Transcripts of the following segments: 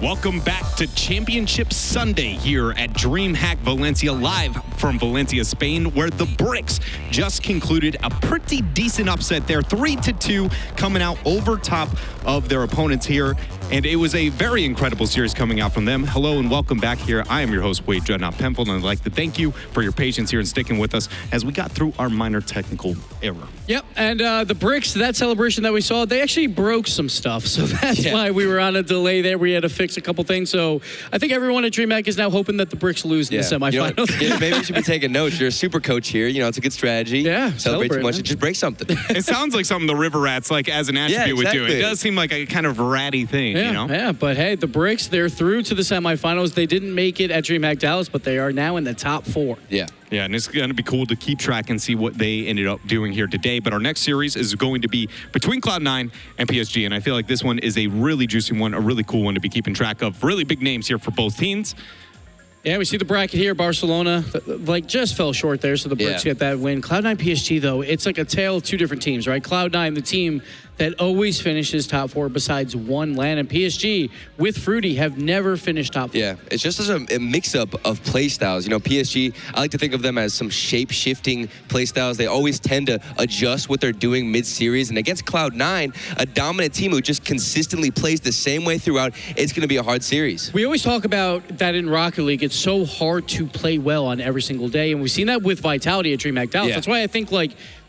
Welcome back to Championship Sunday here at DreamHack Valencia, live from Valencia, Spain, where the Bricks just concluded a pretty decent upset there, 3-2, coming out over top of their opponents here. And it was a very incredible series coming out from them. Hello and welcome back here. I am your host, Wade Dreadnought Penfold, and I'd like to thank you for your patience here and sticking with us as we got through our minor technical error. Yep, and the Bricks, that celebration that we saw, they actually broke some stuff. So that's why we were on a delay there. We had to fix a couple things. So I think everyone at DreamHack is now hoping that the Bricks lose in the semifinals. You know, maybe you should be taking notes. You're a super coach here. You know, it's a good strategy. Yeah, celebrate too much and just break something. It sounds like something the River Rats, like as an attribute, would do. It does seem like a kind of ratty thing, you know? Yeah, but hey, the Bricks, they're through to the semifinals. They didn't make it at DreamHack Dallas, but they are now in the top 4. Yeah, and it's going to be cool to keep track and see what they ended up doing here today. But our next series is going to be between Cloud9 and PSG, and I feel like this one is a really juicy one, a really cool one to be keeping track of. Really big names here for both teams. Yeah, we see the bracket here. Barcelona, just fell short there, so the Bricks get that win. Cloud9 PSG, though, it's like a tale of two different teams, right? Cloud9, the team that always finishes top 4 besides one LAN, and PSG, with Fruity, have never finished top 4. Yeah, it's just a mix-up of play styles. You know, PSG, I like to think of them as some shape-shifting play styles. They always tend to adjust what they're doing mid-series, and against Cloud9, a dominant team who just consistently plays the same way throughout, it's going to be a hard series. We always talk about that in Rocket League. It's so hard to play well on every single day, and we've seen that with Vitality at DreamHack Dallas. That's why I think,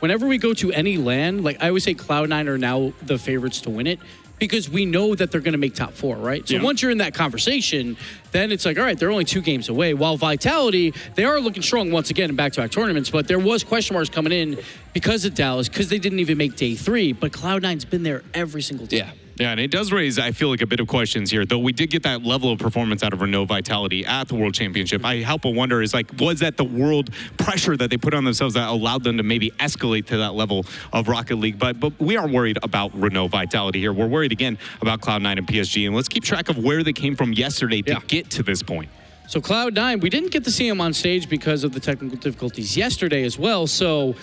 whenever we go to any LAN, I always say Cloud9 are now the favorites to win it because we know that they're going to make top 4, right? So once you're in that conversation, then it's like, all right, they're only 2 games away. While Vitality, they are looking strong once again in back-to-back tournaments, but there was question marks coming in because of Dallas, because they didn't even make day 3, but Cloud9's been there every single time. Yeah, and it does raise, I feel like, a bit of questions here. Though we did get that level of performance out of Renault Vitality at the World Championship, I help to wonder was that the world pressure that they put on themselves that allowed them to maybe escalate to that level of Rocket League? But we are worried about Renault Vitality here. We're worried again about Cloud9 and PSG, and let's keep track of where they came from yesterday to get to this point. So Cloud9, we didn't get to see them on stage because of the technical difficulties yesterday as well. So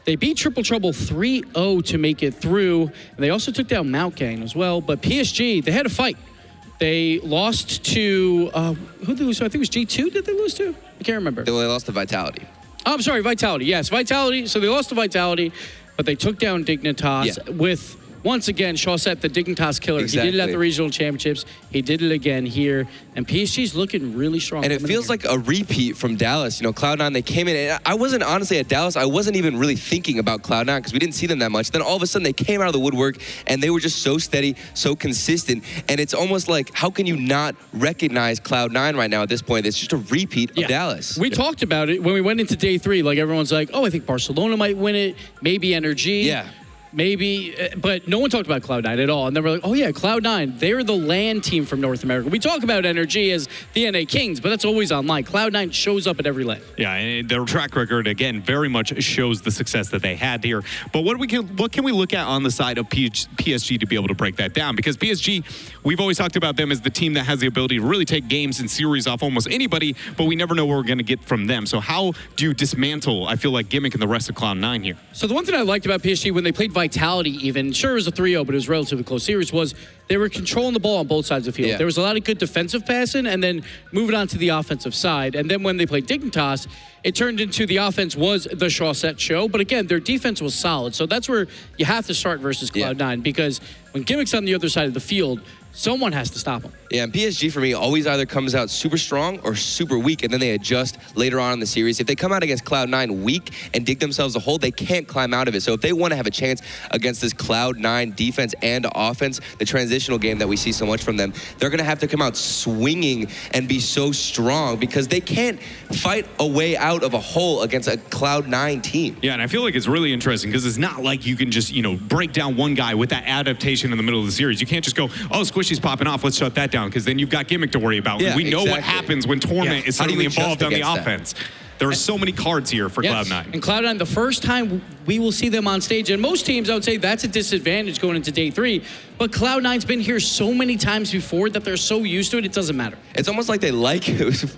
they beat Triple Trouble 3-0 to make it through. And they also took down Mount Gang as well. But PSG, they had a fight. They lost to, who did they lose to? I think it was G2 did they lose to? I can't remember. They lost to Vitality. Oh, I'm sorry, Vitality. Yes, Vitality. So they lost to Vitality, but they took down Dignitas with, once again, Chaussette, the Dignitas killer. He did it at the regional championships. He did it again here. And PSG's looking really strong. And it feels like a repeat from Dallas. You know, Cloud9, they came in. And I wasn't, honestly, at Dallas, I wasn't even really thinking about Cloud9 because we didn't see them that much. Then all of a sudden, they came out of the woodwork, and they were just so steady, so consistent. And it's almost like, how can you not recognize Cloud9 right now at this point? It's just a repeat of Dallas. We talked about it when we went into day 3. Everyone's like, oh, I think Barcelona might win it. Maybe Energy. Maybe, but no one talked about Cloud9 at all. And then we're like, oh yeah, Cloud9, they're the LAN team from North America. We talk about Energy as the NA Kings, but that's always online. Cloud9 shows up at every LAN. Yeah, and their track record, again, very much shows the success that they had here. But what can we look at on the side of PSG to be able to break that down? Because PSG, we've always talked about them as the team that has the ability to really take games and series off almost anybody, but we never know what we're going to get from them. So how do you dismantle, I feel like, Gimmick and the rest of Cloud9 here? So the one thing I liked about PSG when they played Vitality even, sure it was a 3-0, but it was a relatively close series, was they were controlling the ball on both sides of the field. There was a lot of good defensive passing and then moving on to the offensive side. And then when they played Dignitas, it turned into the offense was the Chaussette show. But again, their defense was solid. So that's where you have to start versus Cloud9 because when Gimmick's on the other side of the field, someone has to stop them. Yeah, and PSG for me always either comes out super strong or super weak, and then they adjust later on in the series. If they come out against Cloud9 weak and dig themselves a hole, they can't climb out of it. So if they want to have a chance against this Cloud9 defense and offense, the transitional game that we see so much from them, they're going to have to come out swinging and be so strong because they can't fight a way out of a hole against a Cloud9 team. Yeah, and I feel like it's really interesting because it's not like you can just, break down one guy with that adaptation in the middle of the series. You can't just go, oh, Squishy's popping off, let's shut that down, because then you've got Gimmick to worry about. We know what happens when Torment is suddenly involved on the offense. There are so many cards here for Cloud9. And Cloud9, the first time we will see them on stage, and most teams, I would say that's a disadvantage going into day 3, but Cloud9's been here so many times before that they're so used to it, it doesn't matter. It's almost like they like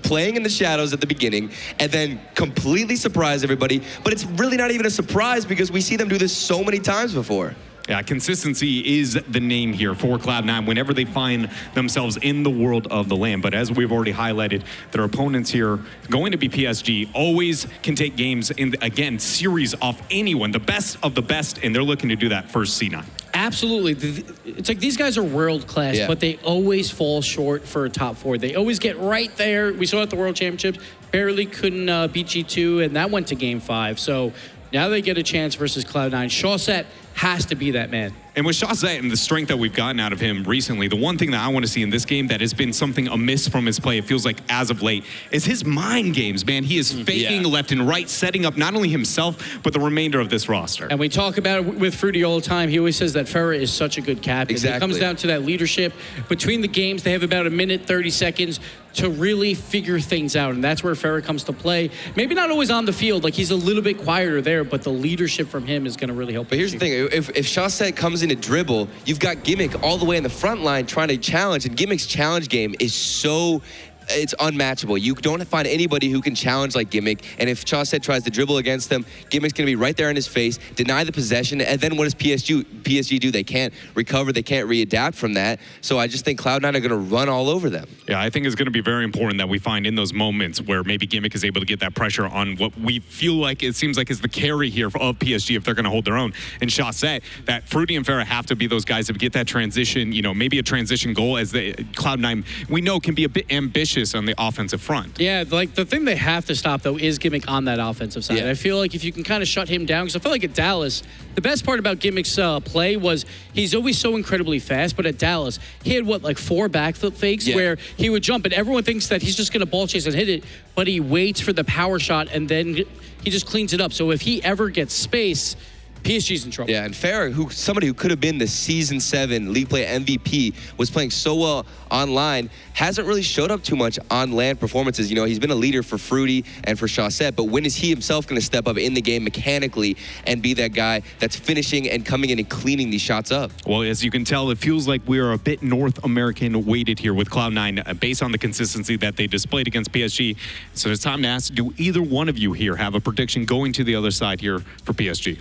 playing in the shadows at the beginning and then completely surprise everybody, but it's really not even a surprise because we see them do this so many times before. Yeah, consistency is the name here for Cloud9 whenever they find themselves in the world of the LAN. But as we've already highlighted, their opponents here going to be PSG always can take games in, again, series off anyone, the best of the best, and they're looking to do that first C9. Absolutely. It's like these guys are world class, but they always fall short for a top 4. They always get right there. We saw at the World Championships, barely couldn't beat G2, and that went to Game 5. So now they get a chance versus Cloud9. Shawset has to be that man. And with Shawset and the strength that we've gotten out of him recently, the one thing that I want to see in this game that has been something amiss from his play, it feels like as of late, is his mind games, man. He is faking left and right, setting up not only himself, but the remainder of this roster. And we talk about it with Fruity all the time. He always says that Ferrer is such a good captain. Exactly. It comes down to that leadership. Between the games, they have about a minute, 30 seconds to really figure things out. And that's where Ferrer comes to play. Maybe not always on the field, like he's a little bit quieter there, but the leadership from him is going to really help. But here's the thing, if Shawset comes in to dribble, you've got Gimmick all the way in the front line trying to challenge, and Gimmick's challenge game is so... it's unmatchable. You don't find anybody who can challenge like Gimmick, and if Shawset tries to dribble against them, Gimmick's going to be right there in his face, deny the possession, and then what does PSG do? They can't recover, they can't readapt from that, so I just think Cloud9 are going to run all over them. Yeah, I think it's going to be very important that we find in those moments where maybe Gimmick is able to get that pressure on what we feel like it seems like is the carry here of PSG if they're going to hold their own. And Shawset, that Fruity and Farah have to be those guys that get that transition, you know, maybe a transition goal as the Cloud9 we know can be a bit ambitious on the offensive front. Yeah, like the thing they have to stop, though, is Gimmick on that offensive side. I feel like if you can kind of shut him down, because I feel like at Dallas, the best part about Gimmick's play was he's always so incredibly fast, but at Dallas, he had, what, like 4 backflip fakes where he would jump, and everyone thinks that he's just going to ball chase and hit it, but he waits for the power shot, and then he just cleans it up. So if he ever gets space, PSG's in trouble. Yeah, and Farah, somebody who could have been the Season 7 League Play MVP, was playing so well online, hasn't really showed up too much on LAN performances. You know, he's been a leader for Fruity and for Shawset, but when is he himself going to step up in the game mechanically and be that guy that's finishing and coming in and cleaning these shots up? Well, as you can tell, it feels like we are a bit North American weighted here with Cloud9 based on the consistency that they displayed against PSG. So it's time to ask, do either one of you here have a prediction going to the other side here for PSG?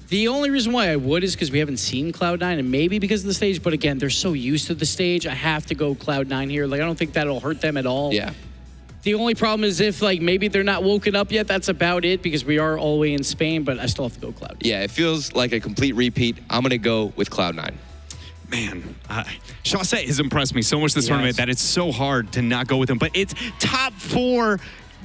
The only reason why I would is because we haven't seen Cloud9, and maybe because of the stage, but again, they're so used to the stage, I have to go Cloud9 here. Like, I don't think that'll hurt them at all. Yeah. The only problem is if, like, maybe they're not woken up yet, that's about it, because we are all the way in Spain, but I still have to go Cloud9. Yeah, it feels like a complete repeat. I'm going to go with Cloud9. Man, Shawset has impressed me so much this tournament that it's so hard to not go with him, but it's top 4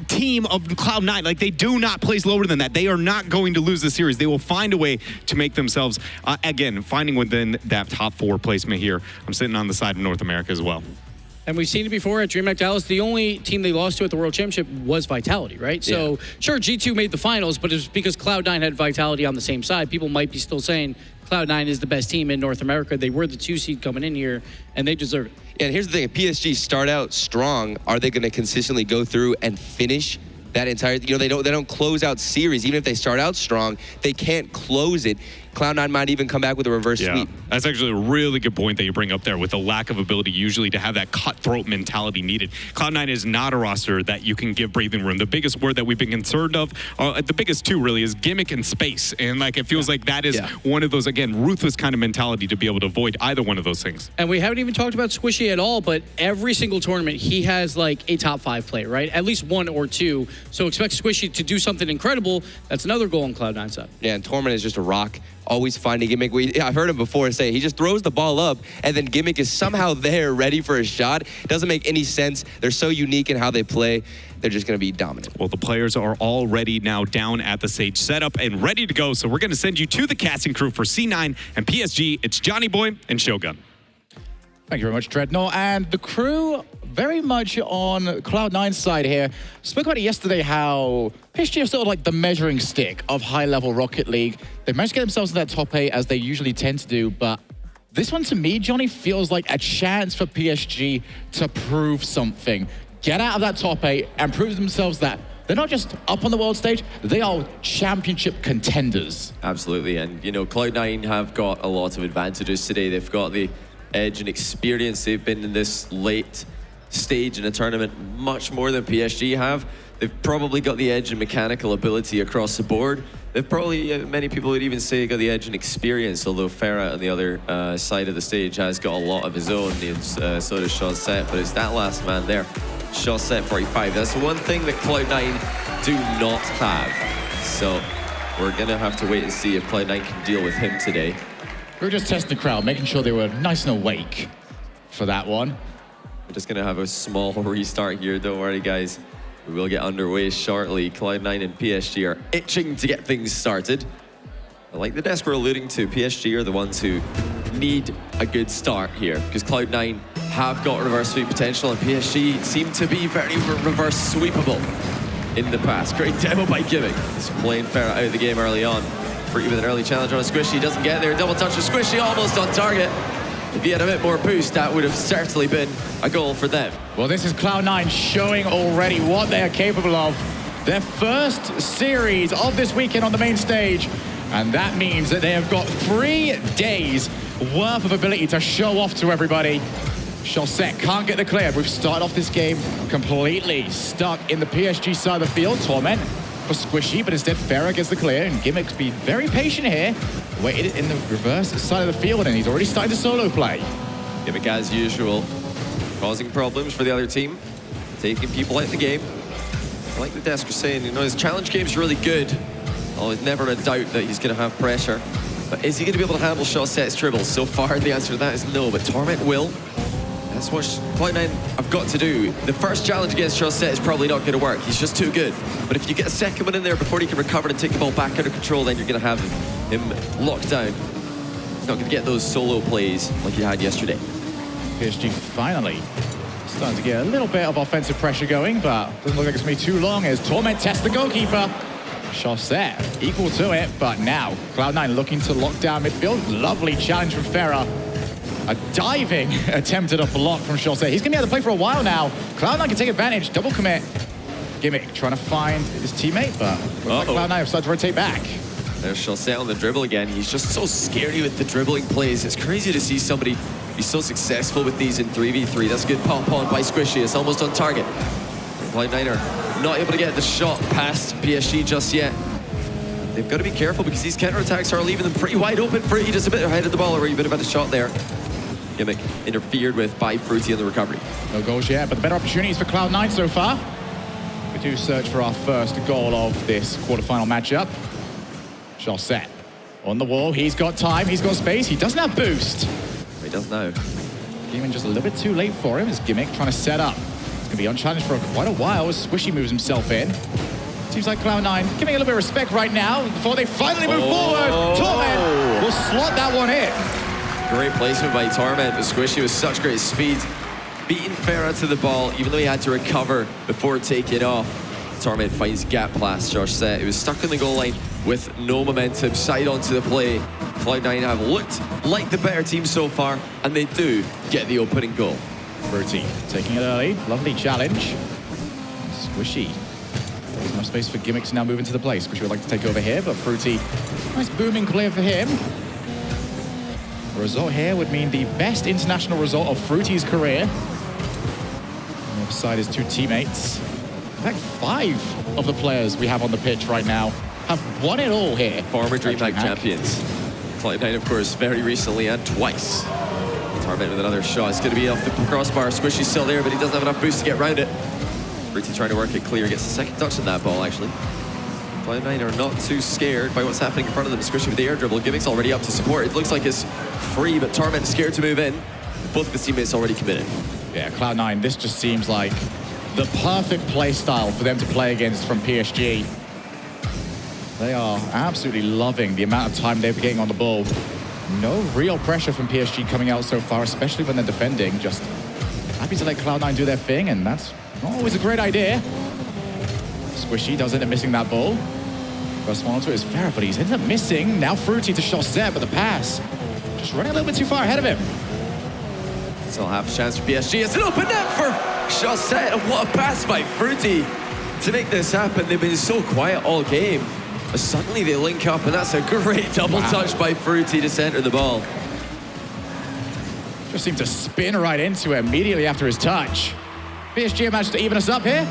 team of Cloud9. Like, they do not place lower than that. They are not going to lose the series. They will find a way to make themselves, again, finding within that top 4 placement here. I'm sitting on the side of North America as well. And we've seen it before at DreamHack Dallas. The only team they lost to at the World Championship was Vitality, right? So, sure, G2 made the finals, but it was because Cloud9 had Vitality on the same side. People might be still saying Cloud9 is the best team in North America. They were the 2 seed coming in here, and they deserve it. And here's the thing, if PSG start out strong, are they going to consistently go through and finish that entire, you know, they don't close out series. Even if they start out strong, they can't close it. Cloud9 might even come back with a reverse sweep. That's actually a really good point that you bring up there with the lack of ability usually to have that cutthroat mentality needed. Cloud9 is not a roster that you can give breathing room. The biggest word that we've been concerned of, the biggest 2 really, is gimmick and space. And like it feels like that is one of those, again, ruthless kind of mentality to be able to avoid either one of those things. And we haven't even talked about Squishy at all, but every single tournament, he has like a top 5 player, right? At least 1 or 2. So expect Squishy to do something incredible. That's another goal on Cloud9 side. Yeah, and Torment is just a rock. Always finding Gimmick. I've heard him before say he just throws the ball up and then Gimmick is somehow there ready for a shot. It doesn't make any sense. They're so unique in how they play. They're just going to be dominant. Well, the players are already now down at the stage, set up and ready to go. So we're going to send you to the casting crew for C9 and PSG. It's Johnny Boy and Shogun. Thank you very much, Dreadnought. And the crew very much on Cloud9's side here. Spoke about it yesterday how PSG are sort of like the measuring stick of high-level Rocket League. They've managed to get themselves in that top 8 as they usually tend to do, but this one to me, Johnny, feels like a chance for PSG to prove something. Get out of that top 8 and prove themselves that they're not just up on the world stage, they are championship contenders. Absolutely, and you know, Cloud9 have got a lot of advantages today. They've got the edge and experience. They've been in this late stage in a tournament much more than PSG have. They've probably got the edge and mechanical ability across the board. They've probably, many people would even say, got the edge in experience, although Farah on the other side of the stage has got a lot of his own, and so does Chaussette, but it's that last man there. Chaussette 45. That's the one thing that Cloud9 do not have. So we're going to have to wait and see if Cloud9 can deal with him today. We were just testing the crowd, making sure they were nice and awake for that one. We're just going to have a small restart here. Don't worry, guys. We will get underway shortly. Cloud9 and PSG are itching to get things started. But like the desk we're alluding to, PSG are the ones who need a good start here, because Cloud9 have got reverse sweep potential, and PSG seem to be very reverse sweepable in the past. Great demo by Gimmick. He's playing Farah out of the game early on. Free with an early challenge on a Squishy. Doesn't get there. Double touch of Squishy, almost on target. If he had a bit more boost, that would have certainly been a goal for them. Well, this is Cloud9 showing already what they are capable of. Their first series of this weekend on the main stage. And that means that they have got 3 days worth of ability to show off to everybody. Chaussette can't get the clear. We've started off this game completely stuck in the PSG side of the field. Torment for Squishy, but instead Farah gets the clear, and Gimmick's been very patient here. Waited in the reverse side of the field, and he's already started to solo play. Gimmick, as usual, causing problems for the other team, taking people out of the game. Like the desk was saying, you know, his challenge game's really good. Oh, there's never a doubt that he's going to have pressure. But is he going to be able to handle Chaussette's dribbles? So far, the answer to that is no, but Torment will. That's what Cloud9 have got to do. The first challenge against Chaussette is probably not going to work. He's just too good. But if you get a second one in there before he can recover and take the ball back under control, then you're going to have him locked down. He's not going to get those solo plays like he had yesterday. PSG finally starting to get a little bit of offensive pressure going, but doesn't look like it's going to be too long as Torment tests the goalkeeper. Chaussette equal to it, but now Cloud9 looking to lock down midfield. Lovely challenge from Farah. A diving attempt at a block from Chaussette. He's going to be able to play for a while now. Cloud9 can take advantage. Double commit. Gimmick trying to find his teammate, but looks like Cloud9 have started to rotate back. There's Chaussette on the dribble again. He's just so scary with the dribbling plays. It's crazy to see somebody be so successful with these in 3v3. That's a good pop on by Squishy. It's almost on target. Cloud9 are not able to get the shot past PSG just yet. They've got to be careful because these counterattacks are leaving them pretty wide open. Fruity just a bit ahead of the ball, or a bit of a shot there. Gimmick interfered with by Fruity on the recovery. No goals yet, but the better opportunities for Cloud9 so far. We do search for our first goal of this quarterfinal matchup. Chaussette on the wall. He's got time. He's got space. He doesn't have boost. He does now. Came in just a little bit too late for him as Gimmick trying to set up. It's going to be unchallenged for quite a while as Squishy moves himself in. Seems like Cloud9 giving a little bit of respect right now before they finally move forward. Torment will slot that one in. Great placement by Torment, but Squishy with such great speed. Beating Farah to the ball, even though he had to recover before taking off. Torment finds gap pass Chaussette. It was stuck in the goal line with no momentum. Side onto the play. Cloud9 have looked like the better team so far, and they do get the opening goal. Fruity taking it early. Lovely challenge. Squishy. There's no space for Gimmick to now move into the play. Squishy would like to take over here, but Fruity, nice booming clear for him. The result here would mean the best international result of Fruity's career. On the other side, his 2 teammates. In fact, 5 of the players we have on the pitch right now have won it all here. Former DreamHack champions. Cloud9, of course, very recently and twice. Torment with another shot. It's going to be off the crossbar. Squishy's still there, but he doesn't have enough boost to get around it. Fruity trying to work it clear. Gets the second touch on that ball, actually. Cloud9 are not too scared by what's happening in front of them. Squishy with the air dribble. Gimmick's already up to support. It looks like it's free, but Torment is scared to move in. Both of his teammates already committed. Yeah, Cloud9, this just seems like the perfect play style for them to play against from PSG. They are absolutely loving the amount of time they're getting on the ball. No real pressure from PSG coming out so far, especially when they're defending. Just happy to let Cloud9 do their thing, and that's not always a great idea. Squishy does end up missing that ball. First one onto it is Farah, but he's ended up missing. Now Fruity to Chaussette, but the pass just running a little bit too far ahead of him. Still half a chance for PSG. It's an open net for Chaussette, and what a pass by Fruity to make this happen. They've been so quiet all game. But suddenly they link up, and that's a great double touch by Fruity to center the ball. Just seemed to spin right into it immediately after his touch. PSG have managed to even us up here.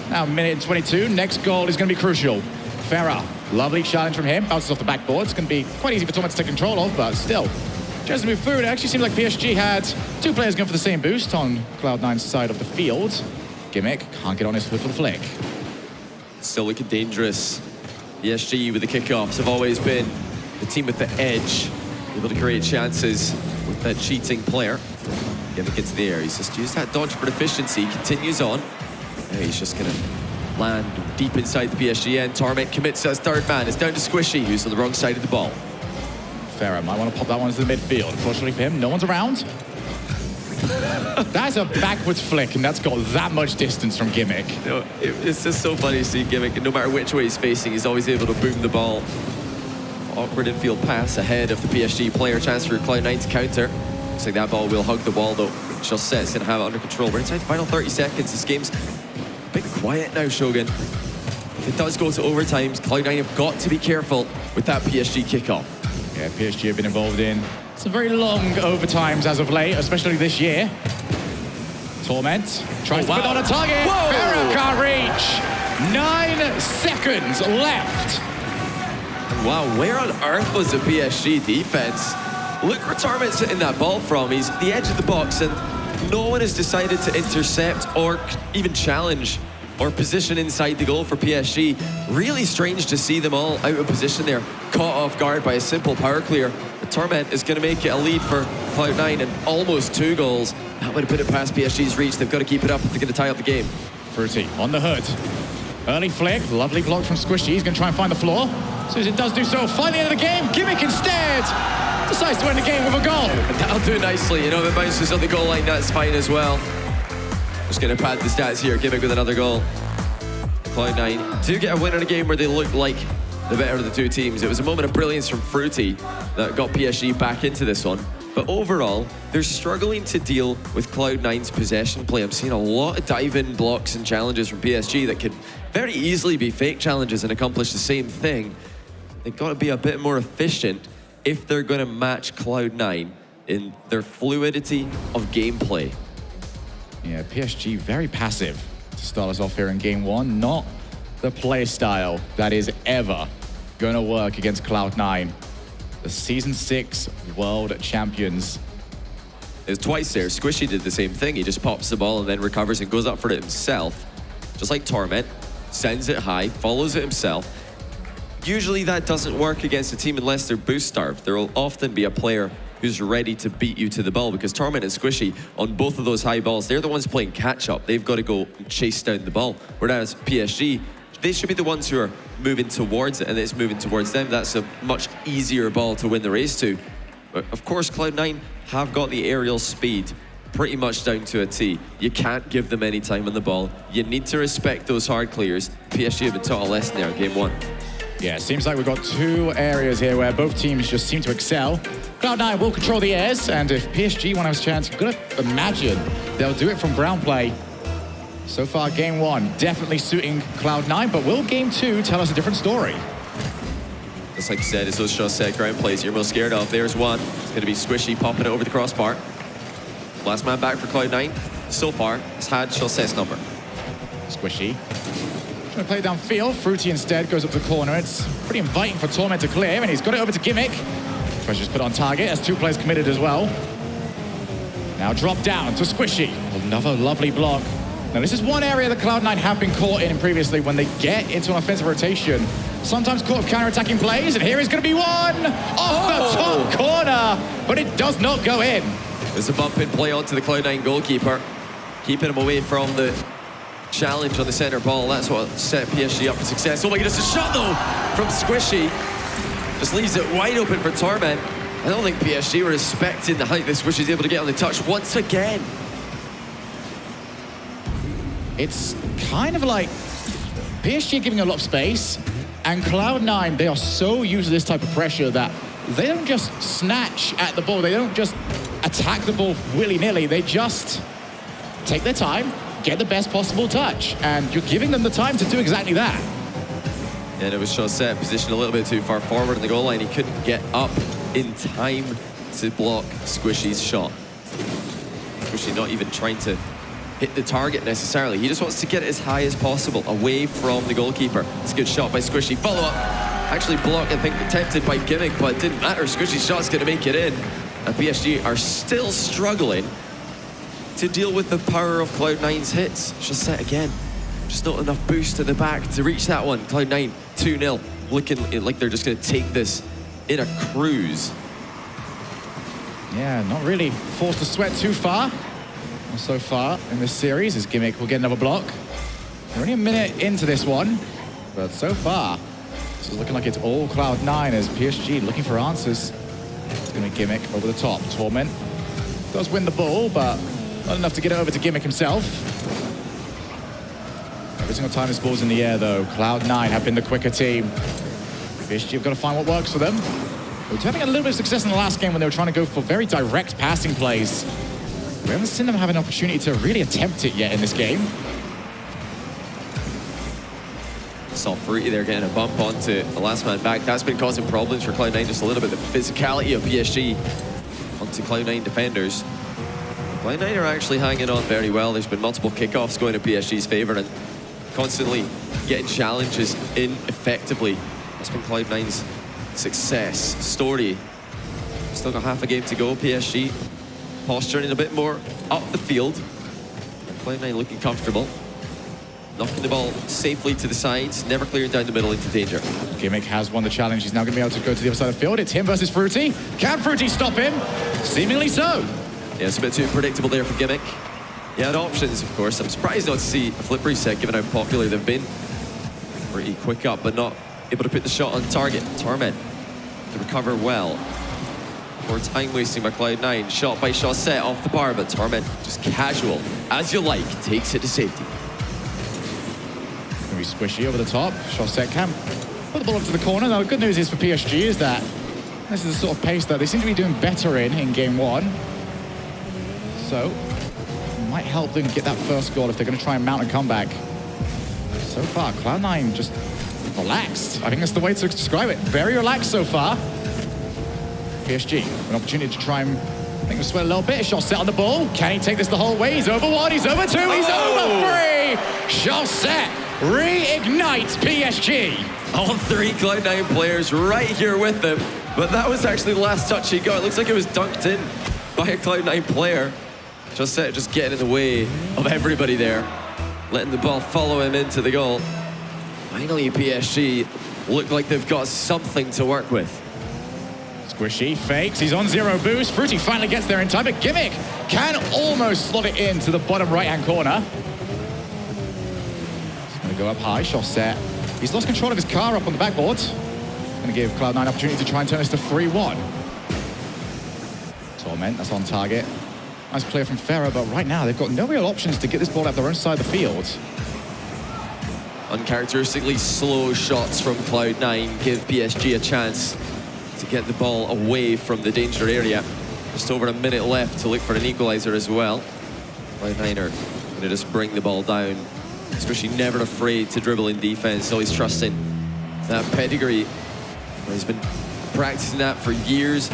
Now, minute and 22. Next goal is going to be crucial. Farah Lovely challenge from him. Bounces off the backboard. It's going to be quite easy for Torment to take control of, but still. Just to move through, it actually seemed like PSG had two players going for the same boost on Cloud9's side of the field. Gimmick can't get on his foot for the flick. Still looking dangerous. PSG with the kickoffs have always been the team with the edge, able to create chances with that cheating player. Gimmick into the air. He's just used that dodge for efficiency. Continues on. Now he's just going to land deep inside the PSG end. Torment commits as third man. It's down to Squishy, who's on the wrong side of the ball. Farah might want to pop that one into the midfield. Unfortunately for him, no one's around. That's a backwards flick, and that's got that much distance from Gimmick. You know, it's just so funny to see Gimmick. No matter which way he's facing, he's always able to boom the ball. Awkward infield pass ahead of the PSG player. Chance for Cloud9 to counter. Looks like that ball will hug the wall, though. Chaussette's going to have it under control. We're inside the final 30 seconds. This game's a bit quiet now, Shogun. If it does go to overtime, Cloud9 have got to be careful with that PSG kickoff. Yeah, PSG have been involved in some very long overtimes as of late, especially this year. Torment tries to put on a target. Farah can't reach. 9 seconds left. Wow, where on earth was the PSG defense? Look where Torment's hitting that ball from. He's at the edge of the box, and no one has decided to intercept or even challenge or position inside the goal for PSG. Really strange to see them all out of position there, caught off guard by a simple power clear. The Torment is going to make it a lead for Cloud9 and almost 2 goals. That would have put it past PSG's reach. They've got to keep it up if they're going to tie up the game. Fruity on the hood. Early flick, lovely block from Squishy. He's going to try and find the floor. As soon as it does do so, finally end of the game, Gimmick instead decides to end the game with a goal. That'll do nicely. You know, if it bounces on the goal line, that's fine as well. Just going to pad the stats here. Gimmick with another goal. Cloud9 do get a win in a game where they look like the better of the two teams. It was a moment of brilliance from Fruity that got PSG back into this one. But overall, they're struggling to deal with Cloud9's possession play. I'm seeing a lot of dive-in blocks and challenges from PSG that could very easily be fake challenges and accomplish the same thing. They've got to be a bit more efficient if they're going to match Cloud9 in their fluidity of gameplay. Yeah, PSG very passive to start us off here in game 1. Not the play style that is ever going to work against Cloud9. The Season 6 World Champions. It was twice there. Squishy did the same thing. He just pops the ball and then recovers and goes up for it himself. Just like Torment, sends it high, follows it himself. Usually that doesn't work against a team unless they're boost starved. There will often be a player who's ready to beat you to the ball, because Torment and Squishy, on both of those high balls, they're the ones playing catch up. They've got to go and chase down the ball. Whereas PSG, they should be the ones who are moving towards it, and it's moving towards them. That's a much easier ball to win the race to. But of course, Cloud9 have got the aerial speed pretty much down to a T. You can't give them any time on the ball. You need to respect those hard clears. PSG have been taught a lesson there in game 1. Yeah, it seems like we've got 2 areas here where both teams just seem to excel. Cloud9 will control the airs, and if PSG want to have a chance, you've got to imagine they'll do it from ground play. So far, game 1 definitely suiting Cloud9, but will game 2 tell us a different story? Just like you said, it's those Chaussette ground plays you're most scared of. There's one. It's going to be Squishy popping it over the crossbar. Last man back for Cloud9 so far has had Chaussette's number. Squishy. Trying to play downfield. Fruity instead goes up the corner. It's pretty inviting for Torment to clear, and he's got it over to Gimmick. Pressure's put on target as 2 players committed as well. Now drop down to Squishy. Another lovely block. Now this is one area that Cloud9 have been caught in previously when they get into an offensive rotation. Sometimes caught up counter-attacking plays, and here is going to be one off the top corner, but it does not go in. There's a bump in play onto the Cloud9 goalkeeper, keeping him away from the challenge on the center ball. That's what set PSG up for success. Oh my goodness, a shot though from Squishy. Just leaves it wide open for Torment. I don't think PSG were respecting the height that Squishy's able to get on the touch once again. It's kind of like PSG giving a lot of space, and Cloud9, they are so used to this type of pressure that they don't just snatch at the ball. They don't just attack the ball willy-nilly. They just take their time, get the best possible touch, and you're giving them the time to do exactly that. And it was Chaussette positioned a little bit too far forward in the goal line. He couldn't get up in time to block Squishy's shot. Squishy not even trying to hit the target necessarily. He just wants to get it as high as possible, away from the goalkeeper. It's a good shot by Squishy. Follow up. Actually blocked, I think, attempted by Gimmick, but it didn't matter. Squishy's shot's going to make it in. And PSG are still struggling to deal with the power of Cloud9's hits. Just set again. Just not enough boost to the back to reach that one. Cloud9 2-0, looking like they're just going to take this in a cruise. Yeah, not really forced to sweat too far. So far in this series, as Gimmick will get another block. We're only a minute into this one, but so far, this is looking like it's all Cloud9 as PSG looking for answers. It's going to be Gimmick over the top. Torment does win the ball, but not enough to get it over to Gimmick himself. Every single time this ball's in the air, though, Cloud9 have been the quicker team. PSG have got to find what works for them. They were having a little bit of success in the last game when they were trying to go for very direct passing plays. We haven't seen them have an opportunity to really attempt it yet in this game. Saw Fruity there getting a bump onto the last man back. That's been causing problems for Cloud9, just a little bit. The physicality of PSG onto Cloud9 defenders. Cloud9 are actually hanging on very well. There's been multiple kickoffs going to PSG's favor and constantly getting challenges in effectively. That's been Cloud9's success story. Still got half a game to go. PSG posturing a bit more up the field. Cloud9 looking comfortable. Knocking the ball safely to the sides, never clearing down the middle into danger. Gimmick has won the challenge. He's now going to be able to go to the other side of the field. It's him versus Fruity. Can Fruity stop him? Seemingly so. Yeah, it's a bit too predictable there for Gimmick. He had options, of course. I'm surprised not to see a flip reset, given how popular they've been. Pretty quick up, but not able to put the shot on target. Torment to recover well. More time wasting by Cloud9. Shot by Chaussette off the bar, but Torment just casual, as you like, takes it to safety. Going to be Squishy over the top. Chaussette can put the ball up to the corner. Now, the good news is for PSG is that this is the sort of pace that they seem to be doing better in game one. So, it might help them get that first goal if they're going to try and mount a comeback. So far, Cloud9 just relaxed. I think that's the way to describe it. Very relaxed so far. PSG, an opportunity to try and make them sweat a little bit. Chaussette on the ball. Can he take this the whole way? He's over one, he's over two, he's over three! Chaussette reignites PSG. All three Cloud9 players right here with them. But that was actually the last touch he got. It looks like it was dunked in by a Cloud9 player. Chaussette just getting in the way of everybody there. Letting the ball follow him into the goal. Finally, PSG look like they've got something to work with. Squishy fakes, he's on zero boost. Fruity finally gets there in time, but Gimmick can almost slot it into the bottom right-hand corner. He's gonna go up high, Chaussette. He's lost control of his car up on the backboard. Gonna give Cloud9 opportunity to try and turn this to 3-1. Torment, that's on target. Nice play from Ferrer, but right now they've got no real options to get this ball out their own side of the field. Uncharacteristically slow shots from Cloud9 give PSG a chance to get the ball away from the danger area. Just over a minute left to look for an equalizer as well. Cloud9 are going to just bring the ball down. Especially never afraid to dribble in defense, always trusting that pedigree. He's been practicing that for years,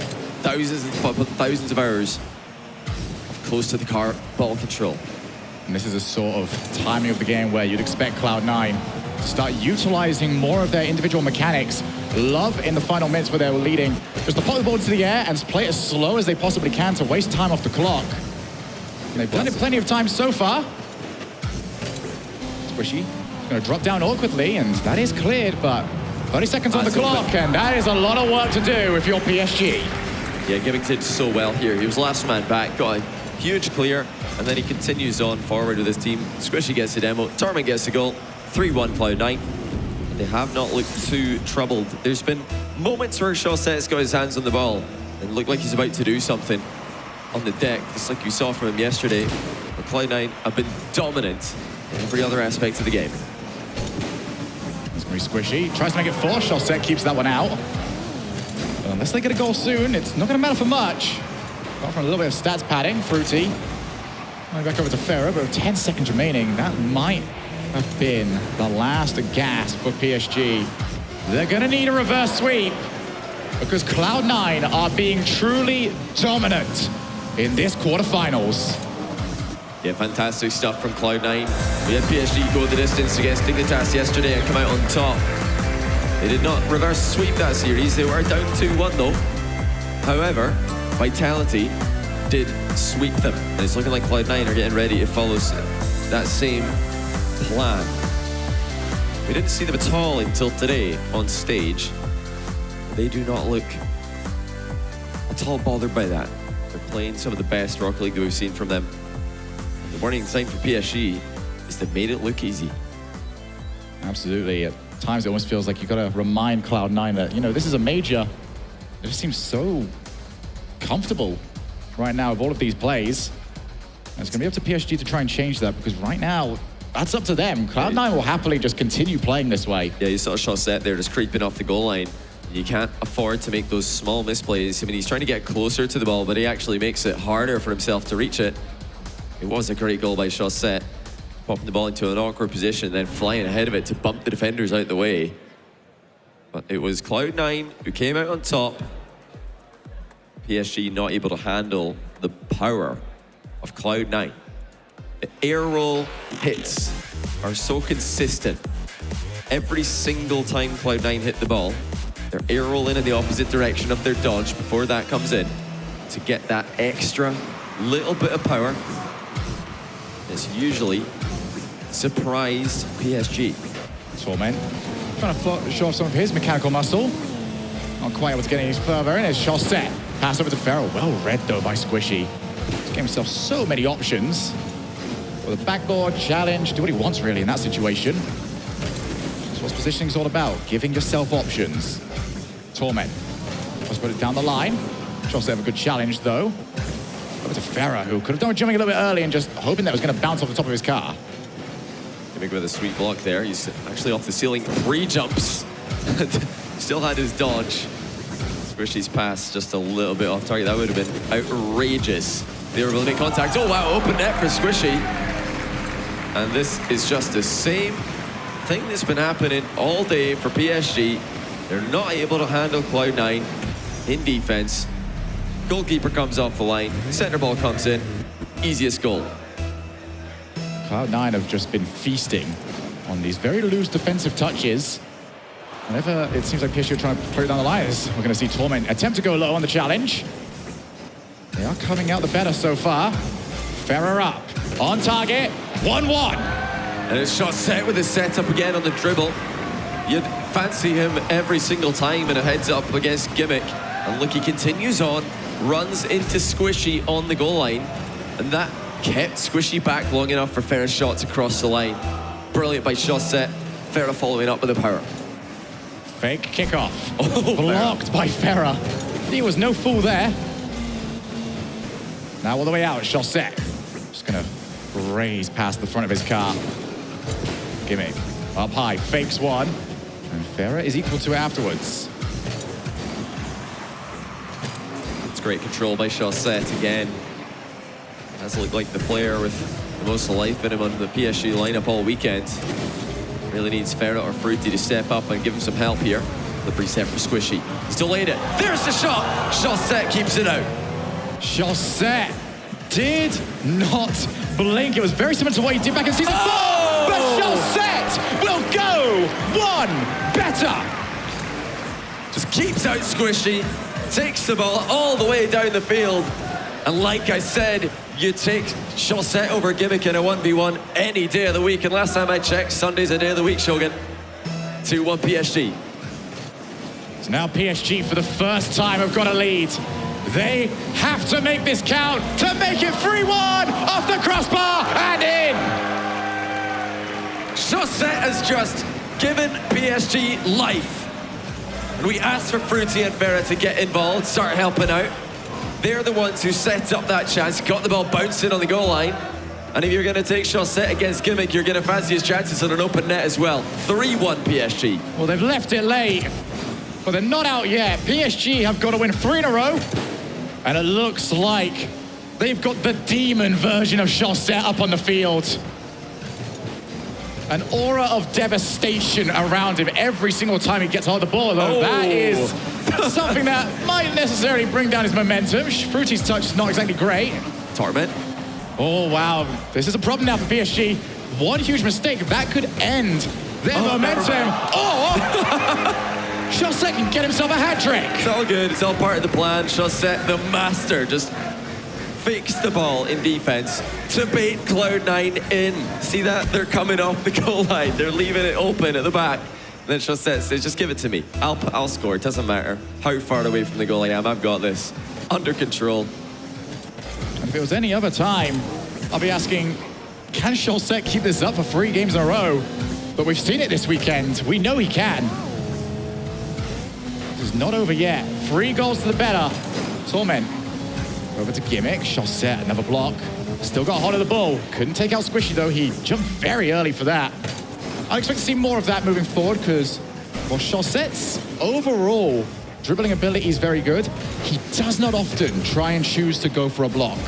thousands of hours. Close to the car, ball control. And this is a sort of timing of the game where you'd expect Cloud9 to start utilizing more of their individual mechanics. Love in the final minutes where they were leading, just to pop the ball into the air and play it as slow as they possibly can to waste time off the clock. And they've done it plenty of times so far. Squishy going to drop down awkwardly, and that is cleared, but 30 seconds on the clock, and that is a lot of work to do if you're PSG. Yeah, Gimmick did so well here. He was last man back, got a huge clear, and then he continues on forward with his team. Squishy gets the demo, Torment gets the goal, 3-1 Cloud9. They have not looked too troubled. There's been moments where Chaussette's got his hands on the ball and looked like he's about to do something on the deck, just like you saw from him yesterday. But Cloud9 have been dominant in every other aspect of the game. It's going to be Squishy, tries to make it 4, Chaussette keeps that one out. But unless they get a goal soon, it's not going to matter for much. Got from a little bit of stats padding, Fruity. Going back over to Ferrer, but with 10 seconds remaining, that might have been the last gasp for PSG. They're going to need a reverse sweep because Cloud9 are being truly dominant in this quarterfinals. Yeah, fantastic stuff from Cloud9. We had PSG go the distance against Dignitas yesterday and come out on top. They did not reverse sweep that series. They were down 2-1 though. However, Vitality did sweep them. And it's looking like Cloud9 are getting ready to follow that same plan. We didn't see them at all until today on stage. They do not look at all bothered by that. They're playing some of the best Rocket League that we've seen from them. The warning sign for PSG is they made it look easy. Absolutely. At times it almost feels like you've got to remind Cloud9 that, you know, this is a major. It just seems so comfortable right now with all of these plays. And it's going to be up to PSG to try and change that, because right now, that's up to them. Cloud9 will happily just continue playing this way. Yeah, you saw Chaussette there just creeping off the goal line. You can't afford to make those small misplays. I mean, he's trying to get closer to the ball, but he actually makes it harder for himself to reach it. It was a great goal by Chaussette, popping the ball into an awkward position, then flying ahead of it to bump the defenders out the way. But it was Cloud9 who came out on top. PSG not able to handle the power of Cloud9. The air roll hits are so consistent. Every single time Cloud9 hit the ball, they're air rolling in the opposite direction of their dodge before that comes in to get that extra little bit of power. It's usually surprised PSG. Torment trying to show off some of his mechanical muscle. Not quite able to get any further in. It's Chaussette. Pass over to Ferro. Well read though by Squishy. He's gave himself so many options. With a backboard, challenge, do what he wants really in that situation. That's what positioning's all about, giving yourself options. Torment. Let's put it down the line. Chaussette have a good challenge though. Over to Ferro, who could have done jumping a little bit early and just hoping that was going to bounce off the top of his car. Big with a sweet block there. He's actually off the ceiling 3 jumps. Still had his dodge. Squishy's pass just a little bit off target. That would have been outrageous. They were able to make contact. Oh wow, open net for Squishy. And this is just the same thing that's been happening all day for PSG. They're not able to handle Cloud9 in defense. Goalkeeper comes off the line. Center ball comes in. Easiest goal. Cloud9 have just been feasting on these very loose defensive touches. Whenever it seems like PSG are trying to play down the lines, we're going to see Torment attempt to go low on the challenge. They are coming out the better so far. Ferrer up, on target, 1-1. And it's Chaussette with his setup again on the dribble. You'd fancy him every single time in a heads up against Gimmick. And look, he continues on, runs into Squishy on the goal line. And that kept Squishy back long enough for Ferrer's shot to cross the line. Brilliant by Chaussette. Ferrer following up with the power. Fake kickoff. Oh, blocked by Ferrer. He was no fool there. Now all the way out, Chaussette. Just gonna graze past the front of his car. Gimmick up high, fakes one. And Ferrer is equal to it afterwards. It's great control by Chaussette again. That's looked like the player with the most life in him on the PSG lineup all weekend. Really needs Ferrer or Fruity to step up and give him some help here. The reset for Squishy. He's delayed it. There's the shot. Chaussette keeps it out. Chaussette did not blink. It was very similar to what he did back in season 4. But Chaussette will go one better. Just keeps out Squishy. Takes the ball all the way down the field. And like I said, you take Chaussette over Gimmick in a 1v1 any day of the week. And last time I checked, Sunday's a day of the week, Shogun. 2-1 PSG. So now PSG, for the first time, have got a lead. They have to make this count to make it 3-1 off the crossbar and in. Chaussette has just given PSG life. And we asked for Fruity and Ferrer to get involved, start helping out. They're the ones who set up that chance, got the ball bouncing on the goal line. And if you're going to take Chaussette against Gimmick, you're going to fancy his chances on an open net as well. 3-1 PSG. Well, they've left it late, but they're not out yet. PSG have got to win 3 in a row. And it looks like they've got the demon version of Chaussette up on the field. An aura of devastation around him every single time he gets hold of the ball, though. Oh. That is something that might necessarily bring down his momentum. Fruity's touch is not exactly great. Torment. Oh, wow. This is a problem now for PSG. One huge mistake, that could end Their momentum. Chaussette can get himself a hat trick. It's all good. It's all part of the plan. Chaussette, the master, just fakes the ball in defense to bait Cloud9 in. See that? They're coming off the goal line. They're leaving it open at the back. And then Chaussette says, just give it to me. I'll score. It doesn't matter how far away from the goal I am. I've got this under control. If it was any other time, I'll be asking, can Chaussette keep this up for 3 games in a row? But we've seen it this weekend. We know he can. This is not over yet. 3 goals to the better. Torment. Over to Gimmick. Chaussette, another block. Still got hold of the ball. Couldn't take out Squishy, though. He jumped very early for that. I expect to see more of that moving forward because, well, Chaussette's overall dribbling ability is very good. He does not often try and choose to go for a block.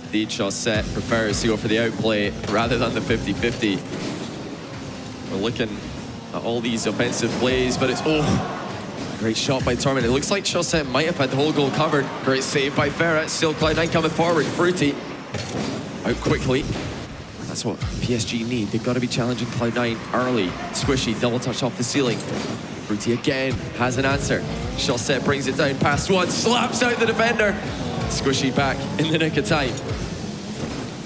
Indeed, Chaussette prefers to go for the outplay rather than the 50-50. We're looking at all these offensive plays, but it's, a great shot by Torment. It looks like Chaussette might have had the whole goal covered. Great save by Ferret. Still Cloud9 coming forward. Fruity out quickly. That's what PSG need. They've got to be challenging Cloud9 early. Squishy, double touch off the ceiling. Fruity again has an answer. Chaussette brings it down past one, slaps out the defender. Squishy back in the nick of time.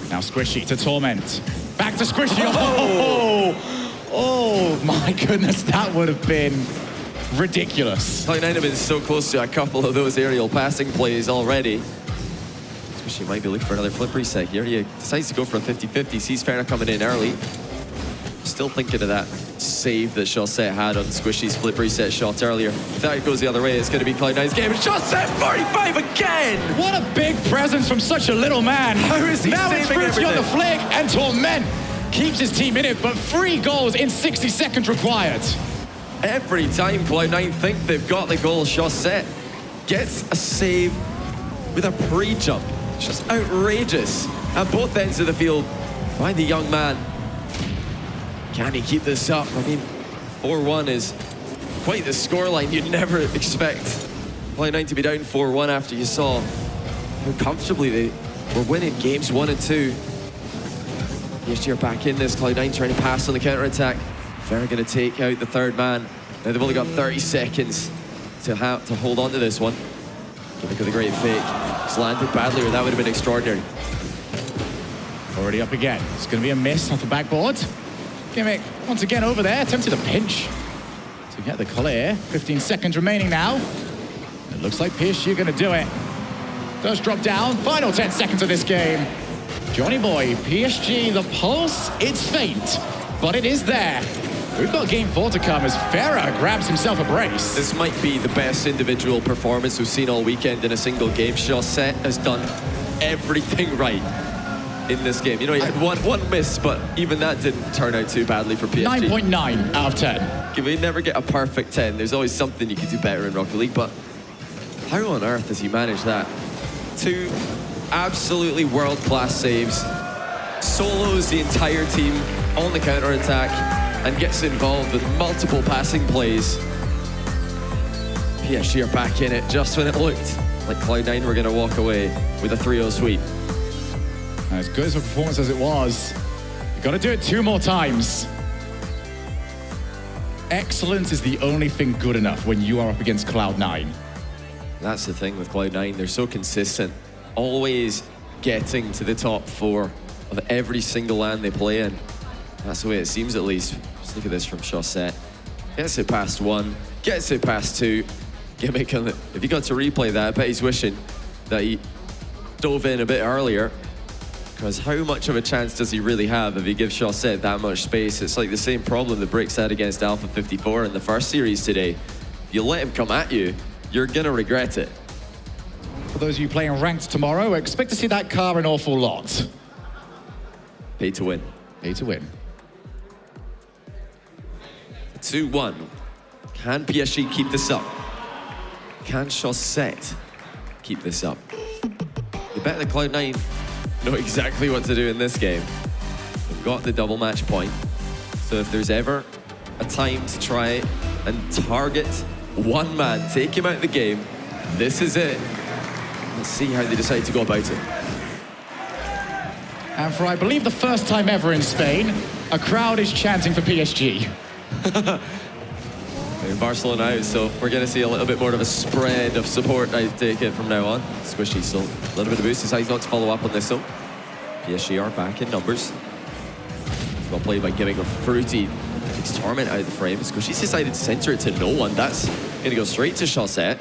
Now Squishy to Torment. Back to Squishy. Oh my goodness, that would have been ridiculous. Cloud9 have been so close to a couple of those aerial passing plays already. Squishy might be looking for another flip reset here. He decides to go for a 50-50. Sees Ferner coming in early. Still thinking of that save that Chaussette had on Squishy's flip reset shot earlier. If that goes the other way, it's going to be Cloud9's game. Chaussette 45 again! What a big presence from such a little man. How is he now it's saving Fruity on the everything? flick, and Torment keeps his team in it, but 3 goals in 60 seconds required. Every time Cloud9 think they've got the goal, Chaussette gets a save with a pre-jump. It's just outrageous at both ends of the field by the young man. Can he keep this up? I mean, 4-1 is quite the scoreline you'd never expect Cloud9 to be down 4-1 after you saw how comfortably they were winning games 1 and 2. PSG are back in this. Cloud9 trying to pass on the counter-attack. They're going to take out the third man. Now they've only got 30 seconds to hold on to this one. Gimmick with a great fake. It's landed badly, or that would have been extraordinary. Already up again. It's going to be a miss off the backboard. Gimmick once again over there, attempted a pinch to get the clear. 15 seconds remaining now. It looks like PSG are going to do it. Does drop down. Final 10 seconds of this game. Johnny Boy, PSG, the pulse, it's faint, but it is there. We've got game 4 to come as Farah grabs himself a brace. This might be the best individual performance we've seen all weekend in a single game. Chaussette has done everything right in this game. You know, he had one miss, but even that didn't turn out too badly for PSG. 9.9 out of 10. We never get a perfect 10. There's always something you can do better in Rocket League, but how on earth has he managed that? 2 absolutely world-class saves, solos the entire team on the counter-attack, and gets involved with multiple passing plays. PSG are back in it just when it looked like Cloud9 were going to walk away with a 3-0 sweep. As good as a performance as it was, you've got to do it 2 more times. Excellence is the only thing good enough when you are up against Cloud9. That's the thing with Cloud9. They're so consistent, always getting to the top 4 of every single LAN they play in. That's the way it seems, at least. Just look at this from Chaussette. Gets it past 1, gets it past 2. Gimmick, if he got to replay that, I bet he's wishing that he dove in a bit earlier. Because how much of a chance does he really have if he gives Chaussette that much space? It's like the same problem the Bricks had against Alpha 54 in the first series today. If you let him come at you, you're going to regret it. For those of you playing ranked tomorrow, expect to see that car an awful lot. Pay to win. Pay to win. 2-1. Can PSG keep this up? Can Chaussette keep this up? You bet the Cloud9 know exactly what to do in this game. They've got the double match point. So if there's ever a time to try and target one man, take him out of the game, this is it. Let's see how they decide to go about it. And for, I believe, the first time ever in Spain, A crowd is chanting for PSG. In Barcelona out, so we're going to see a little bit more of a spread of support, I take it, from now on. Squishy still a little bit of boost. Decides not to follow up on this, though. PSG are back in numbers. Well played by Gimmick with Fruity. Takes Torment out of the frame. Squishy's decided to center it to no one. That's going to go straight to Chaussette.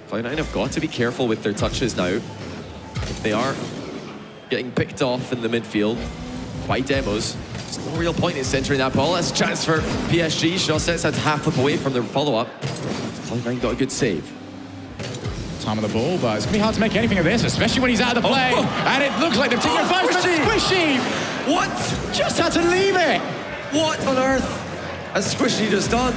Cloud9 have got to be careful with their touches now. If they are getting picked off in the midfield by demos, there's no real point in centering that ball. That's a chance for PSG. Chaussette's had half flip away from their follow-up. Cloud9 got a good save. Time of the ball, but it's going to be hard to make anything of this, especially when he's out of the play. And it looks like they've taken advantage. Squishy! What? Just had to leave it! What on earth has Squishy just done?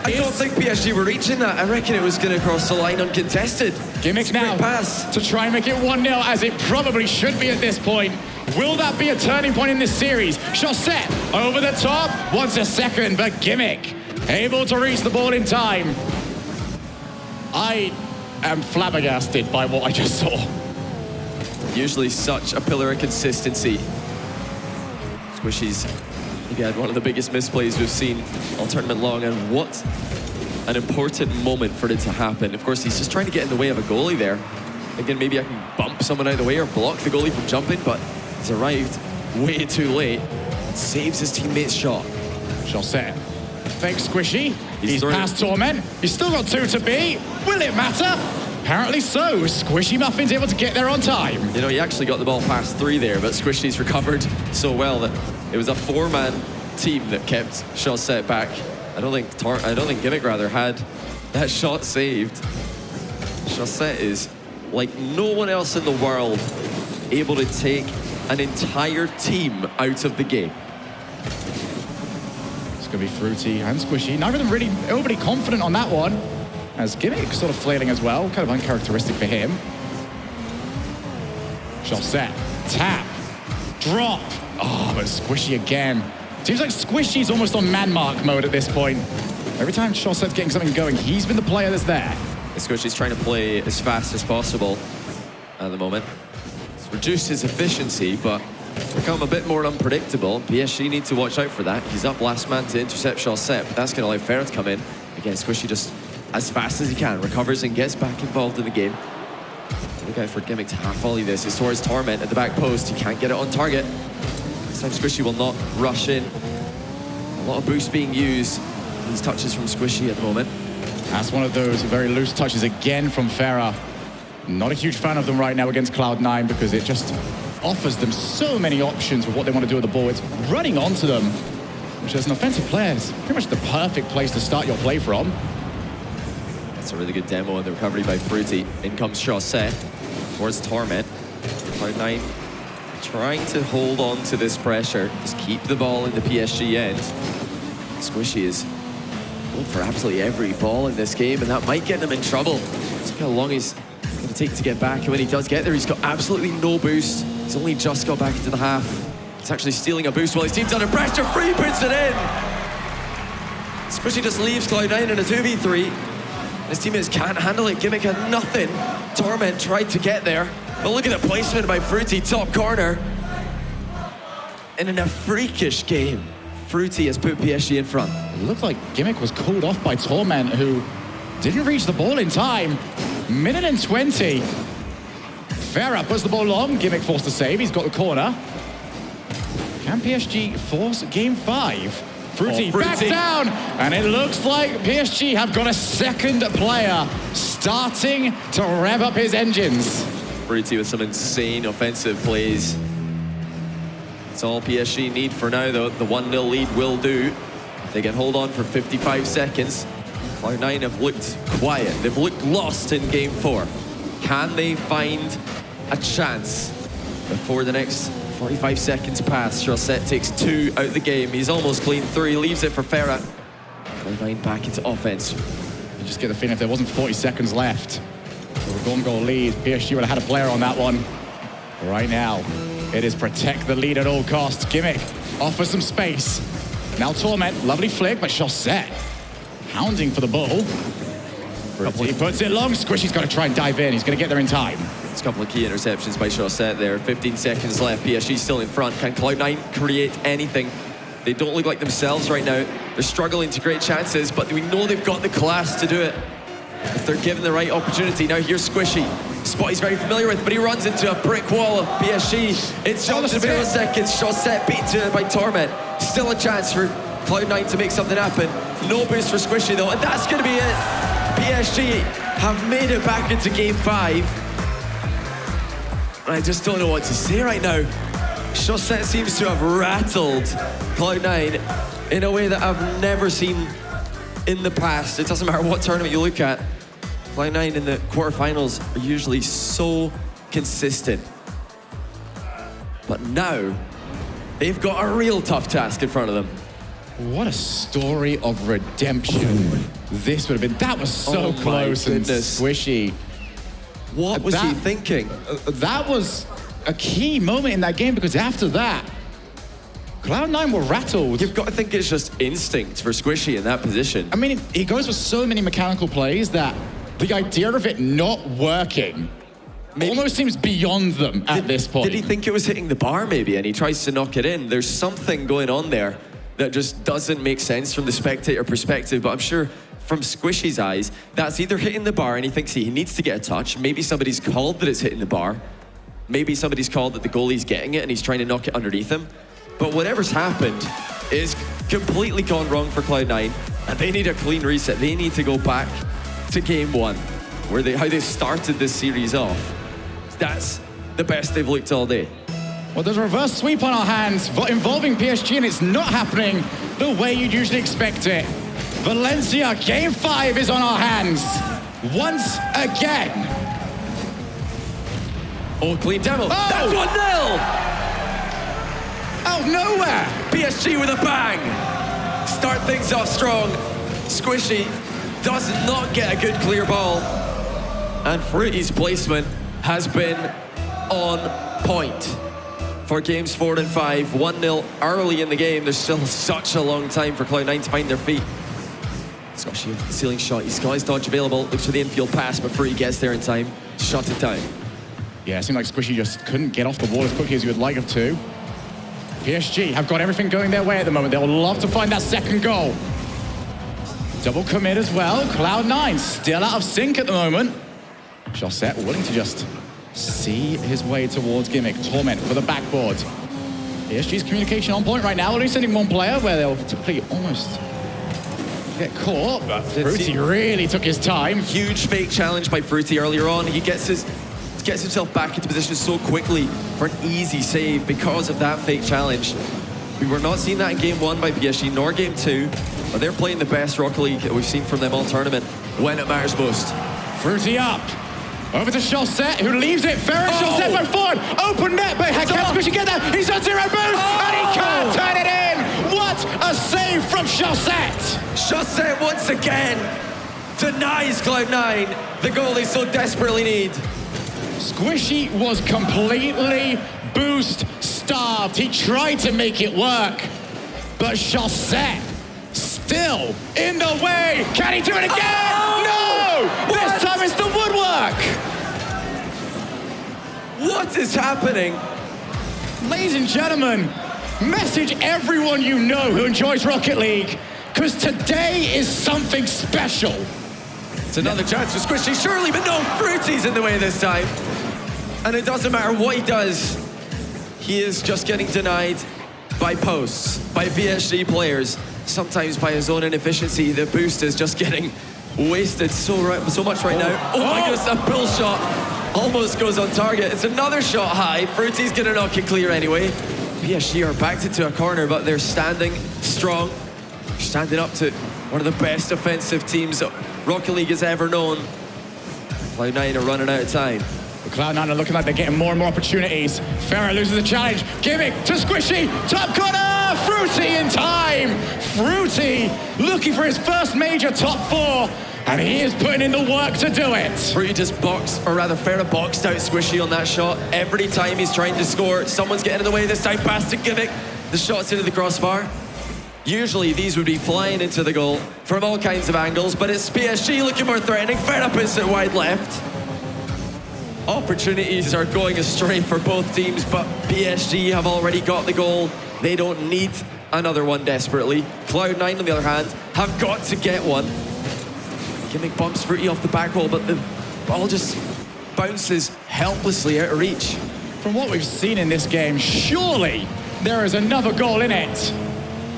I don't think PSG were reaching that. I reckon it was going to cross the line uncontested. Gimmick now pass to try and make it 1-0, as it probably should be at this point. Will that be a turning point in this series? Chaussette over the top, wants a second, but Gimmick able to reach the ball in time. I am flabbergasted by what I just saw. Usually such a pillar of consistency. Squishy's maybe had one of the biggest misplays we've seen all tournament long, and what an important moment for it to happen. Of course, he's just trying to get in the way of a goalie there. Again, maybe I can bump someone out of the way or block the goalie from jumping, but he's arrived way too late. It saves his teammate's shot. Chaussette fakes Squishy. He's through. past Torment. He's still got 2 to beat. Will it matter? Apparently so. Squishy Muffin's able to get there on time. You know, he actually got the ball past 3 there, but Squishy's recovered so well that it was a 4-man team that kept Chaussette back. I don't think Gimmick rather had that shot saved. Chaussette is like no one else in the world able to take an entire team out of the game. It's going to be Fruity and Squishy. Neither of them really overly confident on that one. As Gimmick sort of flailing as well, kind of uncharacteristic for him. Chaussette, tap, drop. Oh, but Squishy again. Seems like Squishy's almost on man-mark mode at this point. Every time Chaussette's getting something going, he's been the player that's there. Squishy's trying to play as fast as possible at the moment. It's reduced his efficiency, but it's become a bit more unpredictable. PSG need to watch out for that. He's up last man to intercept Chaussette, but that's going to allow Ferret to come in. Again, Squishy just as fast as he can, recovers and gets back involved in the game. Look out for Gimmick to half volley this. It's towards Torment at the back post. He can't get it on target. This time Squishy will not rush in. A lot of boost being used. These touches from Squishy at the moment. That's one of those very loose touches again from Farah. Not a huge fan of them right now against Cloud9 because it just offers them so many options with what they want to do with the ball. It's running onto them, which as an offensive player is pretty much the perfect place to start your play from. That's a really good demo on the recovery by Fruity. In comes Chaussette towards Torment. Cloud9 trying to hold on to this pressure. Just keep the ball in the PSG end. Squishy is going for absolutely every ball in this game, and that might get him in trouble. Look how long he's going to take to get back, and when he does get there, he's got absolutely no boost. He's only just got back into the half. He's actually stealing a boost while his team's under pressure. Free puts it in. Squishy just leaves Cloud9 in a 2v3. His teammates can't handle it. Gimmick had nothing. Torment tried to get there, but look at the placement by Fruity, top corner. And in a freakish game, Fruity has put PSG in front. It looked like Gimmick was called off by Torment, who didn't reach the ball in time. Minute and 20. Farah puts the ball long. Gimmick forced to save. He's got the corner. Can PSG force game 5? Fruity back down, and it looks like PSG have got a second player starting to rev up his engines. Fruity with some insane offensive plays. That's all PSG need for now, though. The 1-0 lead will do. If they can hold on for 55 seconds, Cloud9 have looked quiet. They've looked lost in game 4. Can they find a chance before the next 45 seconds pass? Chaussette takes 2 out of the game. He's almost clean 3, leaves it for Ferret. Cloud9 back into offense. You just get the feeling if there wasn't 40 seconds left, for a goal lead, PSG would have had a player on that one. Right now, it is protect the lead at all costs. Gimmick offers some space. Now Torment, lovely flick, but Chaussette hounding for the ball. He puts it long. Squishy's got to try and dive in. He's going to get there in time. There's a couple of key interceptions by Chaussette there. 15 seconds left. PSG still in front. Can Cloud9 create anything? They don't look like themselves right now. They're struggling to create chances, but we know they've got the class to do it if they're given the right opportunity. Now here's Squishy. Spot he's very familiar with, but he runs into a brick wall of PSG. It's shot to milliseconds. Chaussette beat to it by Torment. Still a chance for Cloud9 to make something happen. No boost for Squishy though, and that's going to be it. PSG have made it back into game 5. I just don't know what to say right now. Chaussette seems to have rattled Cloud9 in a way that I've never seen in the past. It doesn't matter what tournament you look at. Cloud9 in the quarterfinals are usually so consistent. But now, they've got a real tough task in front of them. What a story of redemption this would have been. That was so close and Squishy. What was he thinking? That was a key moment in that game because after that, Cloud9 were rattled. You've got to think it's just instinct for Squishy in that position. I mean, he goes for so many mechanical plays that the idea of it not working almost seems beyond them at this point. Did he think it was hitting the bar maybe and he tries to knock it in? There's something going on there that just doesn't make sense from the spectator perspective, but I'm sure from Squishy's eyes, that's either hitting the bar and he thinks he needs to get a touch. Maybe somebody's called that it's hitting the bar. Maybe somebody's called that the goalie's getting it and he's trying to knock it underneath him. But whatever's happened is completely gone wrong for Cloud9 and they need a clean reset. They need to go back to game 1, where how they started this series off. That's the best they've looked all day. Well, there's a reverse sweep on our hands involving PSG and it's not happening the way you'd usually expect it. Valencia, game 5 is on our hands. Once again. Oh, clean demo. That's 1-0! Out of nowhere. PSG with a bang. Start things off strong. Squishy does not get a good clear ball. And Fruity's placement has been on point for games 4 and 5. 1-0 early in the game. There's still such a long time for Cloud9 to find their feet. Squishy with the ceiling shot. He's got his dodge available. Looks for the infield pass, but Fruity gets there in time. Shot it down. Yeah, it seemed like Squishy just couldn't get off the wall as quickly as you would like him to. PSG have got everything going their way at the moment. They'll love to find that second goal. Double commit as well. Cloud9 still out of sync at the moment. Chaussette willing to just see his way towards Gimmick. Torment for the backboard. PSG's communication on point right now. Only sending one player where they'll typically almost get caught. But Fruity really took his time. Huge fake challenge by Fruity earlier on. He gets himself back into position so quickly for an easy save because of that fake challenge. We were not seeing that in game 1 by PSG, nor game 2, but they're playing the best Rocket League that we've seen from them all tournament when it matters most. Fruity up. Over to Chaussette, who leaves it. Chaussette by forward. Open net, but can Squishy get that? He's on 0 boost, and he can't turn it in. What a save from Chaussette. Chaussette once again denies Cloud9 the goal they so desperately need. Squishy was completely boost starved. He tried to make it work, but Chaussette still in the way. Can he do it again? No! This time it's the woodwork! What is happening? Ladies and gentlemen, message everyone you know who enjoys Rocket League, because today is something special. It's another chance for Squishy, surely, but no, Fruity's in the way this time. And it doesn't matter what he does, he is just getting denied by posts, by PSG players, sometimes by his own inefficiency. The boost is just getting wasted so much right now. Oh my goodness, a pull shot almost goes on target. It's another shot high. Fruity's gonna knock it clear anyway. PSG are backed into a corner, but they're standing strong. Standing up to one of the best offensive teams Rocket League has ever known. Cloud9 are running out of time. Cloud9 are looking like they're getting more and more opportunities. Farah loses the challenge. Gimmick to Squishy. Top corner. Fruity in time. Fruity looking for his first major top 4. And he is putting in the work to do it. Fruity just Farah boxed out Squishy on that shot. Every time he's trying to score, someone's getting in the way. This time pass to Gimmick. The shot's into the crossbar. Usually these would be flying into the goal from all kinds of angles, but it's PSG looking more threatening. Farah puts it wide left. Opportunities are going astray for both teams, but PSG have already got the goal. They don't need another one desperately. Cloud9, on the other hand, have got to get one. Gimmick bumps Fruity off the back wall, but the ball just bounces helplessly out of reach. From what we've seen in this game, surely there is another goal in it.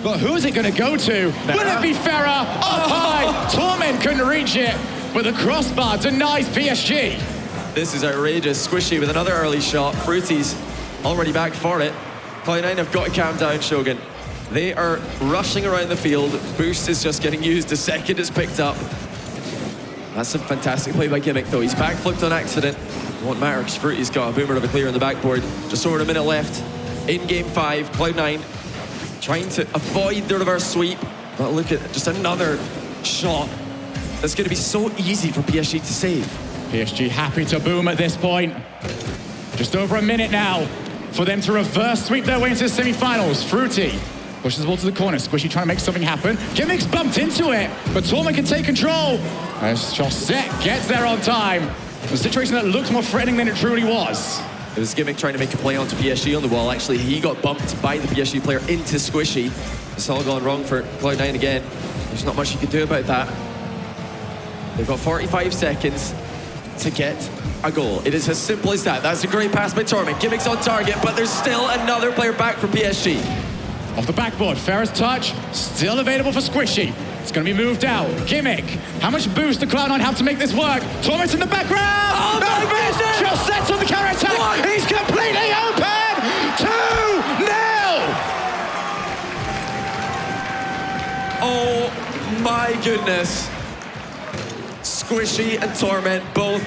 But who's it going to go to? Will it be Farah? Up high! Torment couldn't reach it, but the crossbar denies PSG. This is outrageous. Squishy with another early shot. Fruity's already back for it. Cloud9 have got to calm down, Shogun. They are rushing around the field. Boost is just getting used the second it's picked up. That's a fantastic play by Gimmick, though. He's backflipped on accident. Won't matter, because Fruity's got a boomer of a clear on the backboard. Just over a minute left in game 5. Cloud9 trying to avoid the reverse sweep. But look at just another shot that's going to be so easy for PSG to save. PSG happy to boom at this point. Just over a minute now for them to reverse sweep their way into the semi-finals. Fruity pushes the ball to the corner. Squishy trying to make something happen. Gimmick's bumped into it, but Torment can take control. As Chaussette gets there on time. A situation that looked more threatening than it truly was. It was Gimmick trying to make a play onto PSG on the wall. Actually, he got bumped by the PSG player into Squishy. It's all gone wrong for Cloud9 again. There's not much you can do about that. They've got 45 seconds to get a goal. It is as simple as that. That's a great pass by Torment. Gimmick's on target, but there's still another player back for PSG. Off the backboard, Farah's touch, still available for Squishy. It's going to be moved out. Gimmick, how much boost do Cloud9 have to make this work? Torment's in the background! Oh my goodness! Chaussette on the counter-attack! He's completely open! 2-0! Oh my goodness. Squishy and Torment both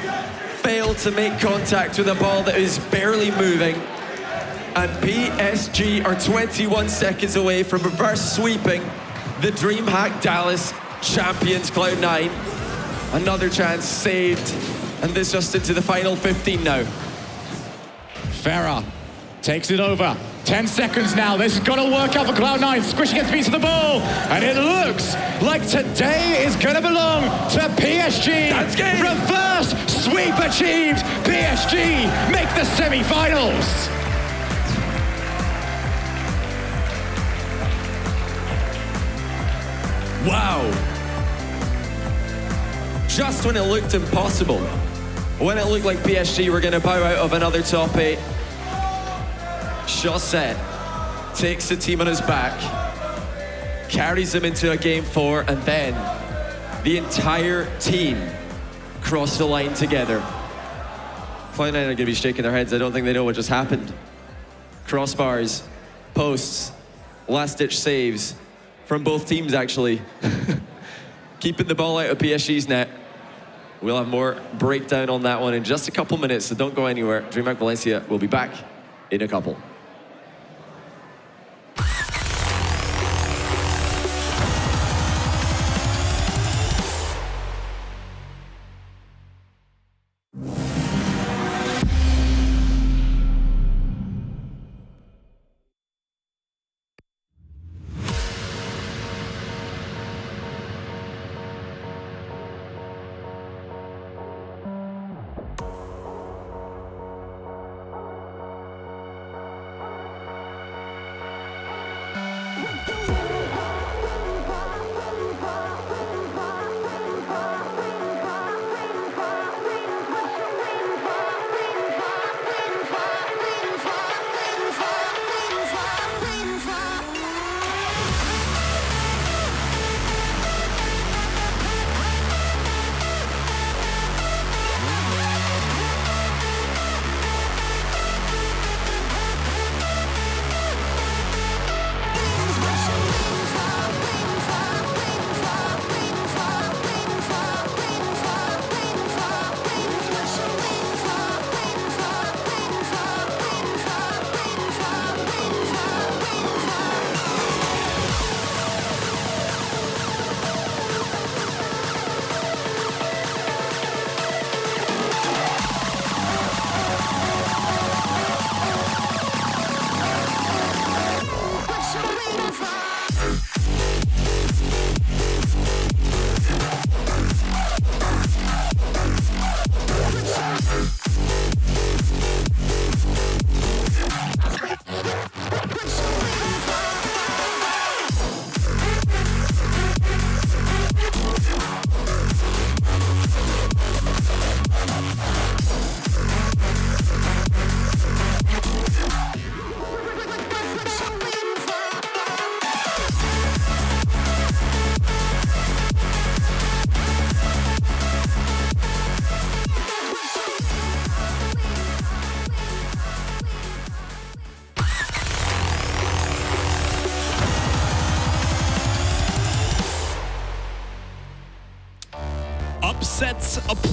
fail to make contact with a ball that is barely moving. And PSG are 21 seconds away from reverse sweeping the DreamHack Dallas champions Cloud9. Another chance saved, and this just into the final 15 now. Farah takes it over. 10 seconds now. This has got to work out for Cloud9. Squishy gets a piece of the ball, and it looks like today is going to belong to PSG. That's game. Reverse sweep achieved. PSG make the semi-finals. Wow. Just when it looked impossible, when it looked like PSG were going to bow out of another top 8, Chaussette takes the team on his back, carries them into a game 4, and then the entire team cross the line together. Cloud9 are going to be shaking their heads. I don't think they know what just happened. Crossbars, posts, last-ditch saves from both teams, actually. Keeping the ball out of PSG's net. We'll have more breakdown on that one in just a couple minutes, so don't go anywhere. DreamHack Valencia will be back in a couple.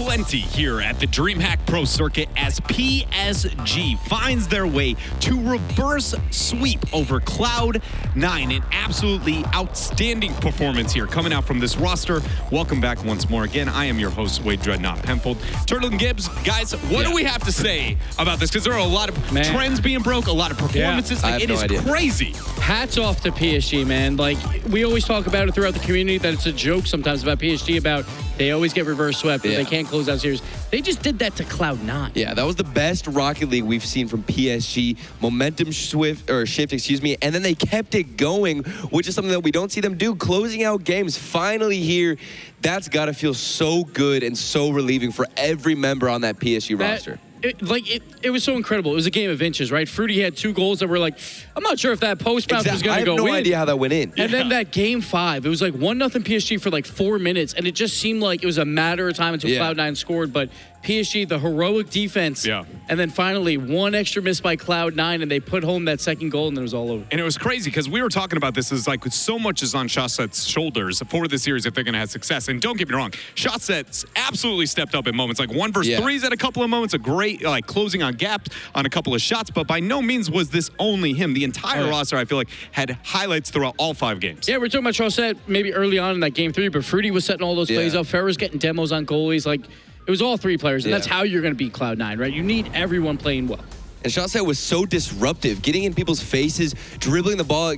plenty here at the DreamHack Pro Circuit as PSG finds their way to reverse sweep over Cloud9. An absolutely outstanding performance here coming out from this roster. Welcome back once more. Again, I am your host, Wade Dreadnought Penfold. Turtle and Gibbs, guys, what do we have to say about this? Because there are a lot of trends being broke, a lot of performances. I have It no is idea. crazy. Hats off to PSG, man. Like, we always talk about it throughout the community that it's a joke sometimes about PSG about they always get reverse swept and they can't close out series. They just did that to Cloud9. Yeah, that was the best Rocket League we've seen from PSG. Momentum shift, and then they kept it going, which is something that we don't see them do. Closing out games finally here. That's got to feel so good and so relieving for every member on that PSG roster. It was so incredible. It was a game of inches, right? Fruity had 2 goals that were like, I'm not sure if that post bounce was going to go in. I have no idea how that went in. And then that game 5, it was like 1-0 PSG for like 4 minutes, and it just seemed like it was a matter of time until Cloud9 scored. But PSG, the heroic defense, and then finally 1 extra miss by Cloud9, and they put home that second goal, and then it was all over. And it was crazy because we were talking about this as like so much is on Shawset's shoulders for the series if they're going to have success. And don't get me wrong, Shawset's absolutely stepped up in moments. Like 1 versus 3s at a couple of moments, a great like closing on gaps on a couple of shots. But by no means was this only him. The entire roster, I feel like, had highlights throughout all 5 games. Yeah, we're talking about Shawset maybe early on in that game 3, but Fruity was setting all those plays up. Ferrer's getting demos on goalies. Like, it was all 3 players, and that's how you're going to beat Cloud9, right? You need everyone playing well. And Shawset was so disruptive, getting in people's faces, dribbling the ball,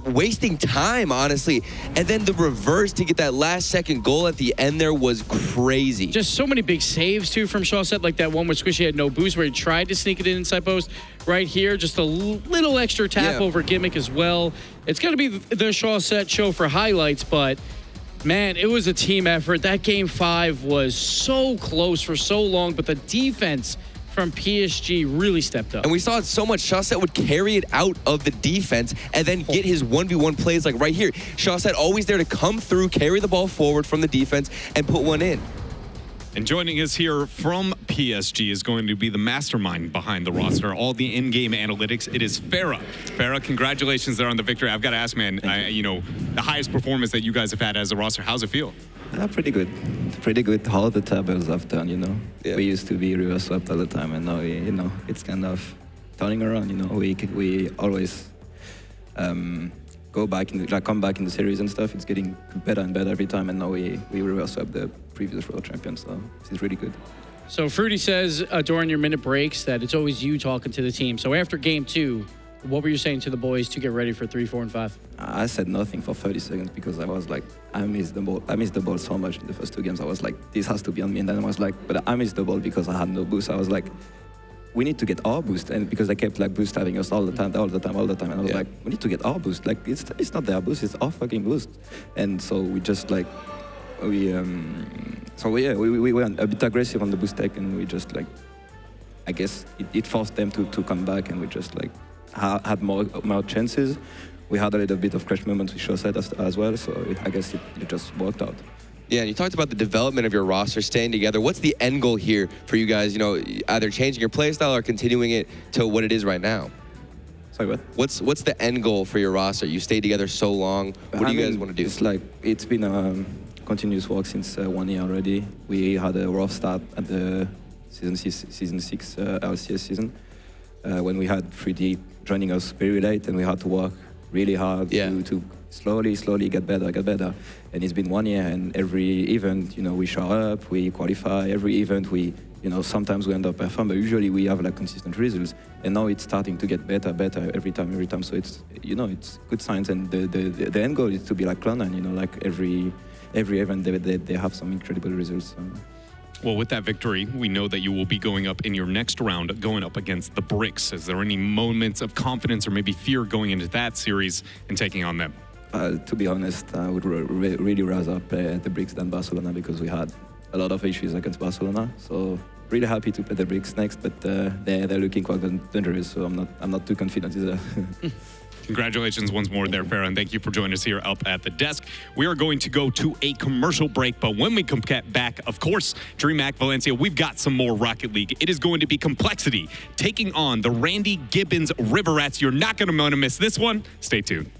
wasting time, honestly. And then the reverse to get that last second goal at the end there was crazy. Just so many big saves, too, from Shawset, like that one where Squishy had no boost, where he tried to sneak it in inside post. Right here, just a little extra tap over Gimmick as well. It's going to be the Shawset show for highlights, but man, it was a team effort. That game 5 was so close for so long, but the defense from PSG really stepped up. And we saw it so much. Shawset would carry it out of the defense and then get his 1v1 plays like right here. Shawset always there to come through, carry the ball forward from the defense, and put one in. And joining us here from PSG is going to be the mastermind behind the roster, all the in-game analytics. It is Farah. Farah, congratulations there on the victory. I've got to ask, man, the highest performance that you guys have had as a roster, how's it feel? Pretty good. Pretty good. All the tables I've done, Yeah. We used to be reverse swept all the time, and now, it's kind of turning around, We always come back in the series and stuff. It's getting better and better every time, and now we reverse swept the previous world champions, so it's really good. So Fruity says during your minute breaks that it's always you talking to the team. So after game 2, what were you saying to the boys to get ready for 3, 4, and 5? I said nothing for 30 seconds because I was like, I missed the ball. I missed the ball so much in the first 2 games. I was like, this has to be on me. And then I was like, but I missed the ball because I had no boost. I was like, we need to get our boost. And because they kept like boost having us all the time. And I was like, we need to get our boost. Like, it's not their boost, it's our fucking boost. And so we just like, we went a bit aggressive on the boost tech, and we just like, I guess it forced them to come back, and we just like had more chances. We had a little bit of crash moments with Shawset as well, so I guess it just worked out. Yeah, and you talked about the development of your roster, staying together. What's the end goal here for you guys? Either changing your play style or continuing it to what it is right now? Sorry, what? What's the end goal for your roster? You stayed together so long. What do you guys want to do? It's like, it's been continuous work since 1 year already. We had a rough start at the season 6 LCS season when we had 3D joining us very late, and we had to work really hard to slowly get better. And it's been 1 year, and every event, we show up, we qualify. Every event, we, sometimes we end up performing, but usually we have like consistent results. And now it's starting to get better every time. So it's, it's good signs. And the end goal is to be like Cloud9, like every event they have some incredible results. Well, with that victory, we know that you will be going up in your next round, going up against the Bricks. Is there any moments of confidence or maybe fear going into that series and taking on them? To be honest, I would really rather play the Bricks than Barcelona because we had a lot of issues against Barcelona. So really happy to play the Bricks next, but they're looking quite dangerous, so I'm not too confident either. Congratulations once more there, Farah, and thank you for joining us here up at the desk. We are going to go to a commercial break, but when we come back, of course, DreamHack Valencia, we've got some more Rocket League. It is going to be Complexity taking on the Randy Gibbons River Rats. You're not going to want to miss this one. Stay tuned.